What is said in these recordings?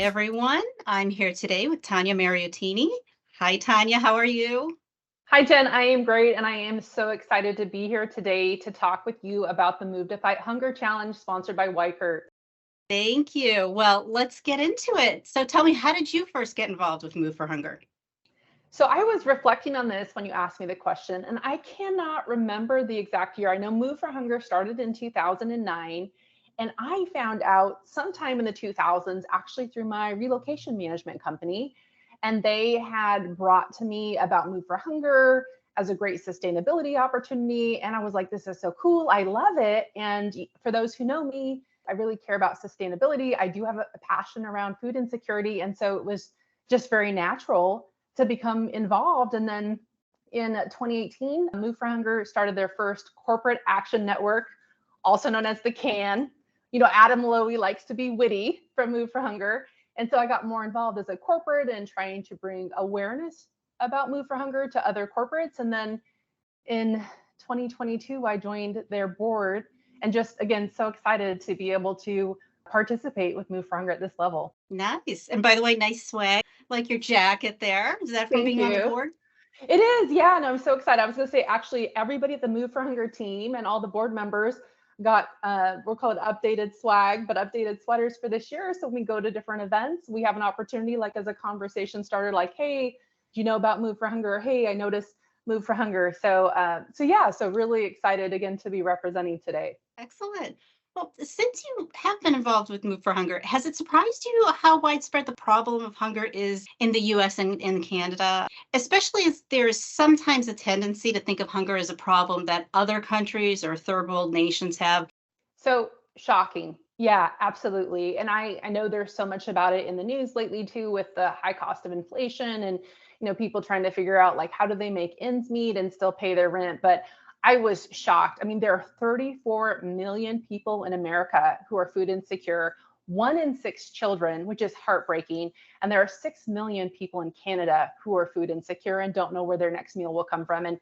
everyone. I'm here today with Tanya Mariottini. Hi, Tanya. How are you? Hi, Jen. I am great, and I am so excited to be here today to talk with you about the Move to Fight Hunger Challenge sponsored by Weichert. Thank you. Well, let's get into it. So tell me, how did you first get involved with Move for Hunger? So I was reflecting on this when you asked me the question, and I cannot remember the exact year. I know Move for Hunger started in 2009, and I found out sometime in the 2000s, actually through my relocation management company. And they had brought to me about Move for Hunger as a great sustainability opportunity. And I was like, this is so cool. I love it. And for those who know me, I really care about sustainability. I do have a passion around food insecurity. And so it was just very natural to become involved. And then in 2018, Move for Hunger started their first corporate action network, also known as the CAN. You know, Adam Lowy likes to be witty from Move for Hunger. And so I got more involved as a corporate and trying to bring awareness about Move for Hunger to other corporates. And then in 2022, I joined their board and just, again, so excited to be able to participate with Move for Hunger at this level. Nice. And by the way, nice swag, like your jacket there. Is that from Thank being on the you. board? It is, yeah, and I'm so excited. I was going to say, actually, everybody at the Move for Hunger team and all the board members got, we'll call it updated swag, but updated sweaters for this year. So when we go to different events, we have an opportunity, like as a conversation starter, like, hey, do you know about Move for Hunger? Hey, I noticed Move for Hunger. So yeah, so really excited again to be representing today. Excellent. Well, since you have been involved with Move for Hunger, has it surprised you how widespread the problem of hunger is in the US and in Canada? Especially as there is sometimes a tendency to think of hunger as a problem that other countries or third world nations have. So shocking. Yeah, absolutely. And I know there's so much about it in the news lately too, with the high cost of inflation and people trying to figure out like how do they make ends meet and still pay their rent. But I was shocked. I mean, there are 34 million people in America who are food insecure, 1 in 6 children, which is heartbreaking. And there are 6 million people in Canada who are food insecure and don't know where their next meal will come from. And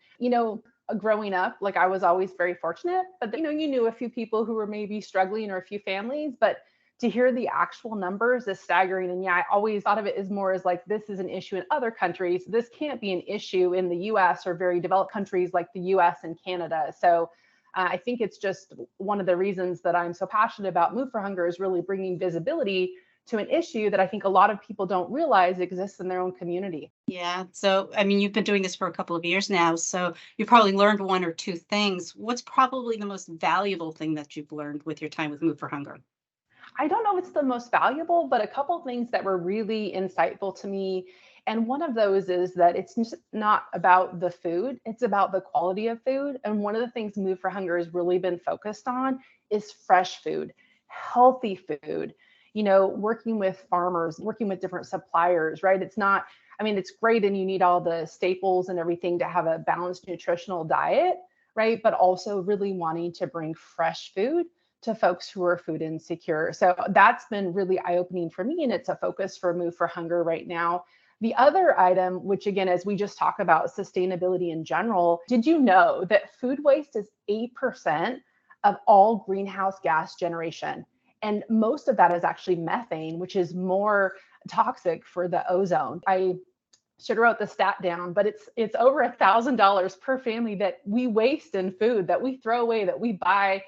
growing up, like I was always very fortunate, but you knew a few people who were maybe struggling or a few families, but to hear the actual numbers is staggering. And yeah, I always thought of it as more as like, this is an issue in other countries. This can't be an issue in the US or very developed countries like the US and Canada. So I think it's just one of the reasons that I'm so passionate about Move for Hunger is really bringing visibility to an issue that I think a lot of people don't realize exists in their own community. Yeah. So, I mean, you've been doing this for a couple of years now, so you've probably learned one or two things. What's probably the most valuable thing that you've learned with your time with Move for Hunger? I don't know if it's the most valuable, but a couple of things that were really insightful to me. And one of those is that it's just not about the food, it's about the quality of food. And one of the things Move for Hunger has really been focused on is fresh food, healthy food, working with farmers, working with different suppliers, right? It's not, I mean, it's great and you need all the staples and everything to have a balanced nutritional diet, right? But also really wanting to bring fresh food to folks who are food insecure. So that's been really eye-opening for me, and it's a focus for Move for Hunger right now. The other item, which again, as we just talk about sustainability in general, did you know that food waste is 8% of all greenhouse gas generation? And most of that is actually methane, which is more toxic for the ozone. I should have wrote the stat down, but it's over $1,000 per family that we waste in food, that we throw away, that we buy,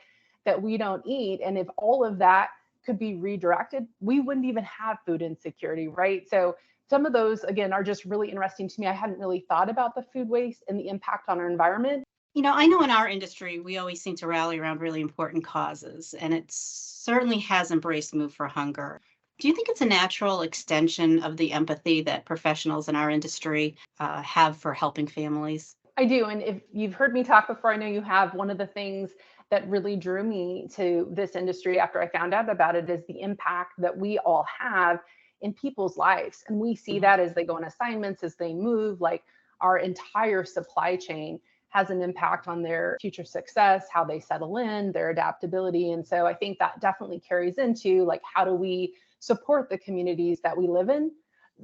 that we don't eat. And if all of that could be redirected, we wouldn't even have food insecurity, right? So some of those, again, are just really interesting to me. I hadn't really thought about the food waste and the impact on our environment. I know in our industry, we always seem to rally around really important causes, and it certainly has embraced Move for Hunger. Do you think it's a natural extension of the empathy that professionals in our industry have for helping families? I do. And if you've heard me talk before, I know you have. One of the things that really drew me to this industry after I found out about it is the impact that we all have in people's lives. And we see that as they go on assignments, as they move, like our entire supply chain has an impact on their future success, how they settle in, their adaptability. And so I think that definitely carries into like, how do we support the communities that we live in?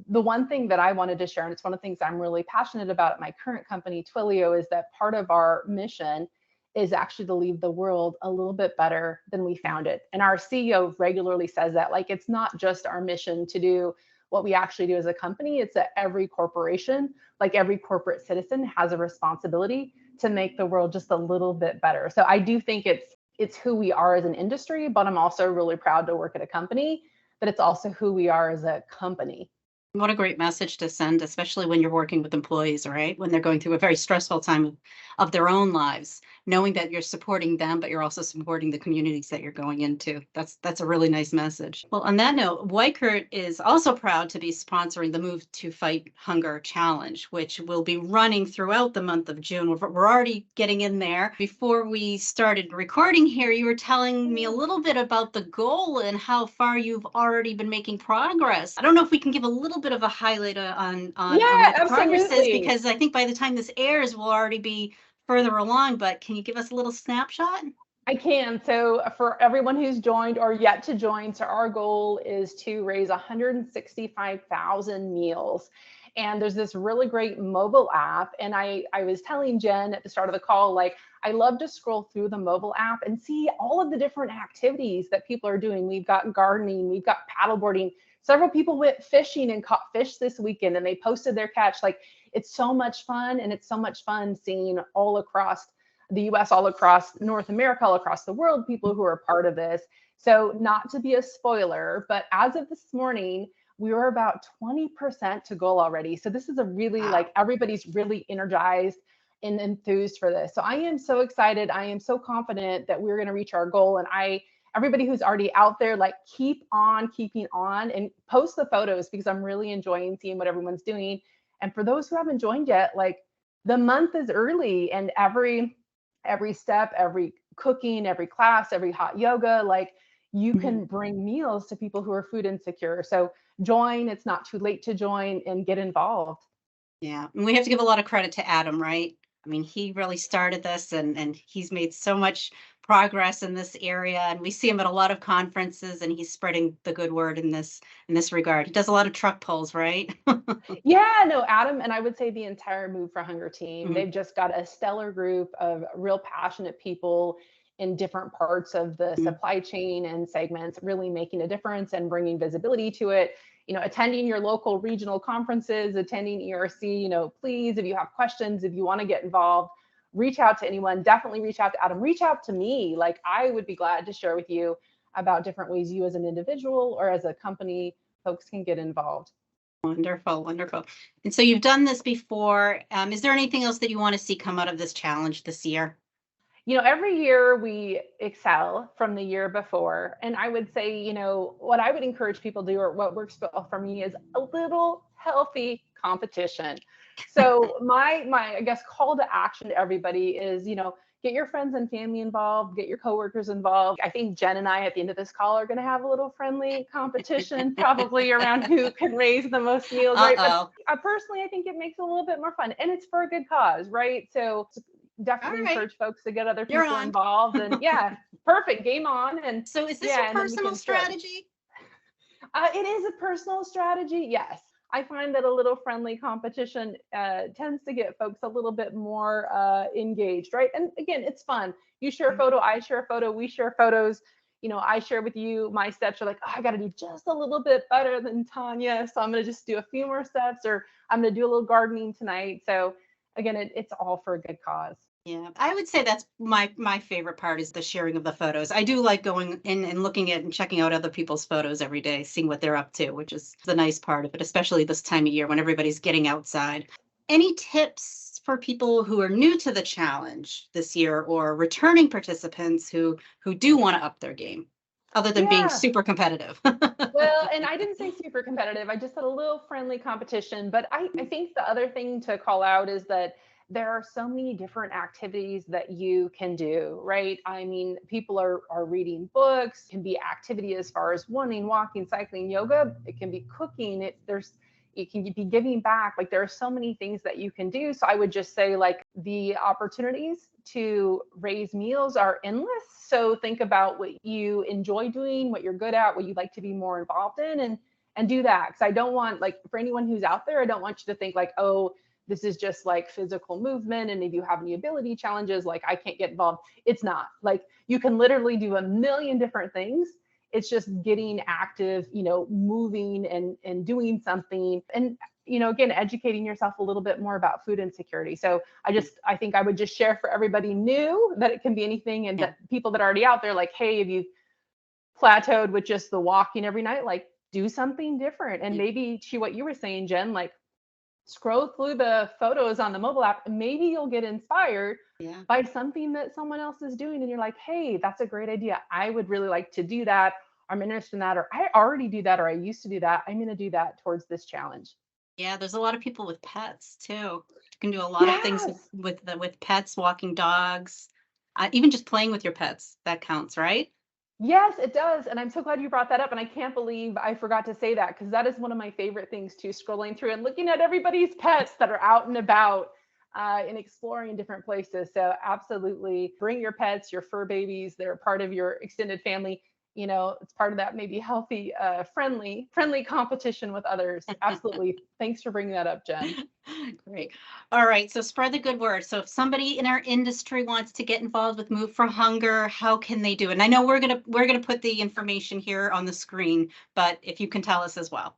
The one thing that I wanted to share, and it's one of the things I'm really passionate about at my current company, Twilio, is that part of our mission is actually to leave the world a little bit better than we found it. And our CEO regularly says that, like, it's not just our mission to do what we actually do as a company, it's that every corporation, like every corporate citizen, has a responsibility to make the world just a little bit better. So I do think it's who we are as an industry, but I'm also really proud to work at a company that it's also who we are as a company. What a great message to send, especially when you're working with employees, right? When they're going through a very stressful time of their own lives, knowing that you're supporting them, but you're also supporting the communities that you're going into. That's a really nice message. Well, on that note, Weichert is also proud to be sponsoring the Move to Fight Hunger Challenge, which will be running throughout the month of June. We're already getting in there. Before we started recording here, you were telling me a little bit about the goal and how far you've already been making progress. I don't know if we can give a little bit of a highlight on Yeah, what the progress is, absolutely. because I think by the time this airs, we'll already be further along. But can you give us a little snapshot? I can. So for everyone who's joined or yet to join, so our goal is to raise 165,000 meals. And there's this really great mobile app. And I was telling Jen at the start of the call, like, I love to scroll through the mobile app and see all of the different activities that people are doing. We've got gardening, we've got paddleboarding. Several people went fishing and caught fish this weekend and they posted their catch. Like, it's so much fun. And it's so much fun seeing all across the US, all across North America, all across the world, people who are part of this. So, not to be a spoiler, but as of this morning, we were about 20% to goal already. So, this is a really, Wow. like, everybody's really energized and enthused for this. So, I am so excited. I am so confident that we're going to reach our goal. And everybody who's already out there, like, keep on keeping on and post the photos because I'm really enjoying seeing what everyone's doing. And for those who haven't joined yet, like, the month is early and every step, every cooking, every class, every hot yoga, like, you Mhm. can bring meals to people who are food insecure. So join, it's not too late to join and get involved. Yeah, and we have to give a lot of credit to Adam, right? I mean, he really started this, and he's made so much progress in this area, and we see him at a lot of conferences, and he's spreading the good word in this regard. He does a lot of truck pulls, right? Yeah, no, Adam, and I would say the entire Move for Hunger team, Mhm. they've just got a stellar group of real passionate people in different parts of the Mhm. supply chain and segments, really making a difference and bringing visibility to it. Attending your local regional conferences, attending ERC, please, if you have questions, if you want to get involved, reach out to anyone. Definitely reach out to Adam. Reach out to me. Like, I would be glad to share with you about different ways you as an individual or as a company, folks can get involved. Wonderful, wonderful. And so you've done this before. Is there anything else that you want to see come out of this challenge this year? Every year we excel from the year before. And I would say, what I would encourage people to do, or what works well for me, is a little healthy competition. So my I guess call to action to everybody is, get your friends and family involved, get your coworkers involved. I think Jen and I at the end of this call are going to have a little friendly competition, probably around who can raise the most meals, right? But Uh-oh. personally, I think it makes it a little bit more fun, and it's for a good cause, right? So All definitely right, encourage folks to get other you're people on. involved, and yeah, perfect, game on. And So is this your yeah, and then we personal can share. strategy? It is a personal strategy, yes. I find that a little friendly competition tends to get folks a little bit more engaged, right? And again, it's fun. You share a Mhm. photo, I share a photo, we share photos. I share with you my steps. You're like, oh, I got to do just a little bit better than Tanya, so I'm going to just do a few more steps, or I'm going to do a little gardening tonight. So again, it's all for a good cause. Yeah, I would say that's my favorite part is the sharing of the photos. I do like going in and looking at and checking out other people's photos every day, seeing what they're up to, which is the nice part of it, especially this time of year when everybody's getting outside. Any tips for people who are new to the challenge this year or returning participants who do want to up their game, other than being Yeah. super competitive? Well, and I didn't say super competitive. I just said a little friendly competition. But I think the other thing to call out is that there are so many different activities that you can do, right? I mean, people are reading books, it can be activity as far as running, walking, cycling, yoga, it can be cooking, it can be giving back. Like, there are so many things that you can do. So I would just say, like, the opportunities to raise meals are endless. So think about what you enjoy doing, what you're good at, what you'd like to be more involved in, and do that. Because I don't want, like, for anyone who's out there, I don't want you to think like, oh, this is just like physical movement. And if you have any ability challenges, like I can't get involved. It's not. Like you can literally do a million different things. It's just getting active, moving and doing something. And again, educating yourself a little bit more about food insecurity. So I think I would just share for everybody new that it can be anything, and that people that are already out there, like, hey, if you plateaued with just the walking every night, like do something different. And maybe to what you were saying, Jen, like scroll through the photos on the mobile app, and maybe you'll get inspired by something that someone else is doing. And you're like, hey, that's a great idea. I would really like to do that. I'm interested in that, or I already do that, or I used to do that. I'm going to do that towards this challenge. Yeah, there's a lot of people with pets too. You can do a lot of things with pets, walking dogs, even just playing with your pets. That counts, right? Yes, it does. And I'm so glad you brought that up. And I can't believe I forgot to say that, because that is one of my favorite things too, scrolling through and looking at everybody's pets that are out and about and exploring different places. So absolutely bring your pets, your fur babies. They're part of your extended family. It's part of that maybe healthy, friendly competition with others. Absolutely. Thanks for bringing that up, Jen. Great. All right. So spread the good word. So if somebody in our industry wants to get involved with Move for Hunger, how can they do it? And I know we're gonna put the information here on the screen, but if you can tell us as well.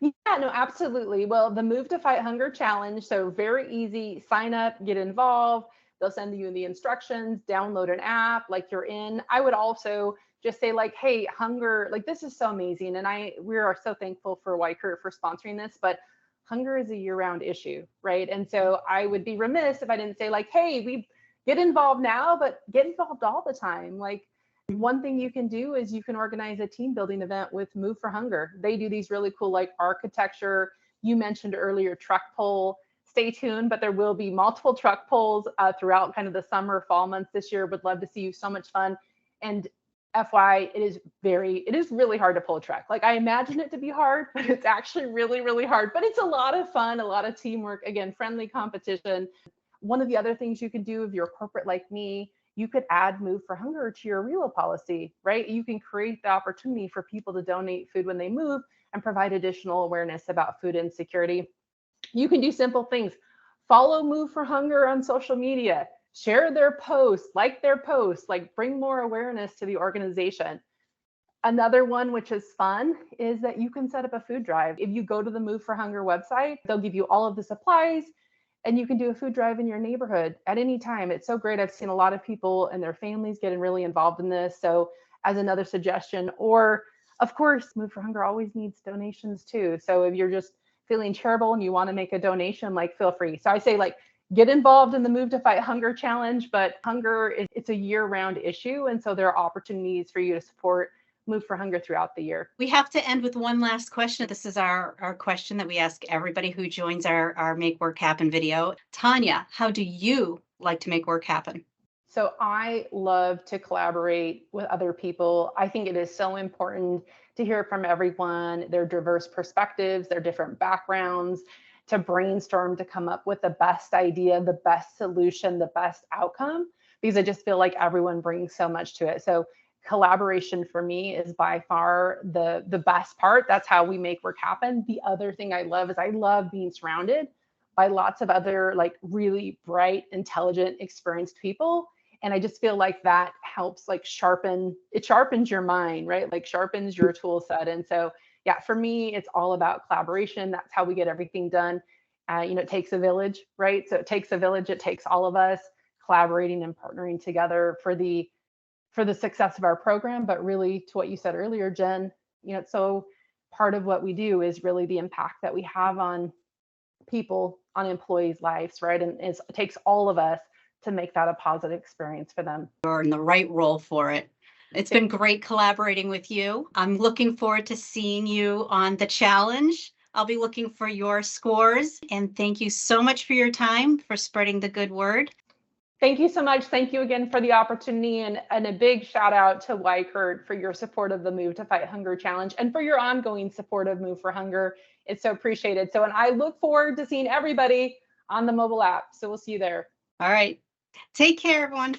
Yeah, no, absolutely. Well, the Move to Fight Hunger Challenge, so very easy, sign up, get involved. They'll send you the instructions, download an app like you're in. I would also just say like, hey, hunger, like this is so amazing. And we are so thankful for Weichert for sponsoring this, but hunger is a year-round issue, right? And so I would be remiss if I didn't say like, hey, we get involved now, but get involved all the time. Like one thing you can do is you can organize a team building event with Move for Hunger. They do these really cool like architecture. You mentioned earlier truck pull. Stay tuned, but there will be multiple truck pulls throughout kind of the summer, fall months this year. Would love to see you. So much fun. And FY, it is really hard to pull a truck. Like I imagine it to be hard, but it's actually really, really hard. But it's a lot of fun, a lot of teamwork, again, friendly competition. One of the other things you can do if you're corporate like me, you could add Move for Hunger to your reload policy, right? You can create the opportunity for people to donate food when they move and provide additional awareness about food insecurity. You can do simple things. Follow Move for Hunger on social media, share their posts, like their posts, like bring more awareness to the organization. Another one, which is fun, is that you can set up a food drive. If you go to the Move for Hunger website, they'll give you all of the supplies, and you can do a food drive in your neighborhood at any time. It's so great. I've seen a lot of people and their families getting really involved in this. So as another suggestion, or of course, Move for Hunger always needs donations too. So if you're just feeling charitable and you want to make a donation, like feel free. So I say like, get involved in the Move to Fight Hunger Challenge, but hunger it's a year-round issue. And so there are opportunities for you to support Move for Hunger throughout the year. We have to end with one last question. This is our question that we ask everybody who joins our Make Work Happen video. Tanya, how do you like to make work happen? So I love to collaborate with other people. I think it is so important to hear from everyone, their diverse perspectives, their different backgrounds, to brainstorm, to come up with the best idea, the best solution, the best outcome, because I just feel like everyone brings so much to it. So collaboration for me is by far the best part. That's how we make work happen. The other thing I love is I love being surrounded by lots of other like really bright, intelligent, experienced people. And I just feel like that helps like sharpens your mind, right? Like sharpens your tool set. And so, yeah, for me, it's all about collaboration. That's how we get everything done. It takes a village, right? So it takes a village. It takes all of us collaborating and partnering together for the success of our program. But really, to what you said earlier, Jen, so part of what we do is really the impact that we have on people, on employees' lives, right? And it takes all of us to make that a positive experience for them. You're in the right role for it. It's been great collaborating with you. I'm looking forward to seeing you on the challenge. I'll be looking for your scores. And thank you so much for your time, for spreading the good word. Thank you so much. Thank you again for the opportunity, and a big shout out to Weichert for your support of the Move to Fight Hunger Challenge and for your ongoing support of Move for Hunger. It's so appreciated. So, and I look forward to seeing everybody on the mobile app. So we'll see you there. All right. Take care, everyone.